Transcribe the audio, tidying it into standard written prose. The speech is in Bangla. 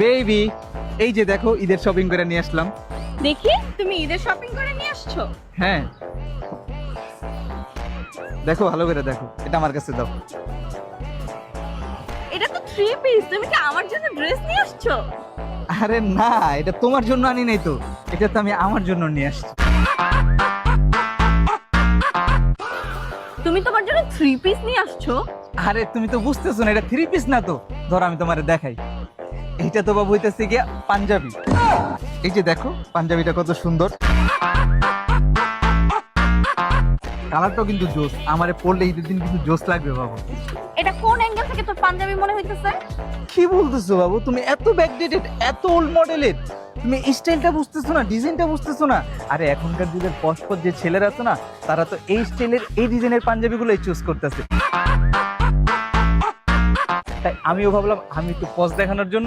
বেবি, এই যে দেখো ঈদের শপিং করে নিয়ে আসলাম। দেখি তুমি ঈদের শপিং করে নিয়ে আসছো। হ্যাঁ, দেখো ভালো করে দেখো, এটা আমার কাছে দাও। এটা তো থ্রি পিস, তুমি কি আমার জন্য ড্রেস নিয়ে আসছো? আরে না, এটা তোমার জন্য আনি নাই তো, এটা তো আমি আমার জন্য নিয়ে আসছি। তুমি তোমার জন্য থ্রি পিস নিয়ে আসছো? আরে তুমি তো বুঝতেছো না, এটা থ্রি পিস না তো। ধরো আমি তোমারে দেখাই, এইটা তো বাবু হইতেছে গিয়া পাঞ্জাবি। এই যে দেখো পাঞ্জাবিটা কত সুন্দর, কালারটাও কিন্তু জোস। আমারে পরলে ঈদের দিন কিন্তু জোস লাগবে বাবু। এটা কোন অ্যাঙ্গেল থেকে তোর পাঞ্জাবি মনে হইতেছে? কি বলতেছো বাবু, তুমি এত ব্যাকডেটেড, এত ওল্ড মডেলের, তুমি স্টাইলটা বুঝতেছো না, ডিজাইনটা বুঝতেছো না। আরে এখনকার যুগের পশপশ যে ছেলেরা আছে না, তারা তো এই স্টাইলের এই ডিজাইনের পাঞ্জাবিগুলোই চুজ করতেছে। তাই আমিও ভাবলাম আমি একটু পজ দেখানোর জন্য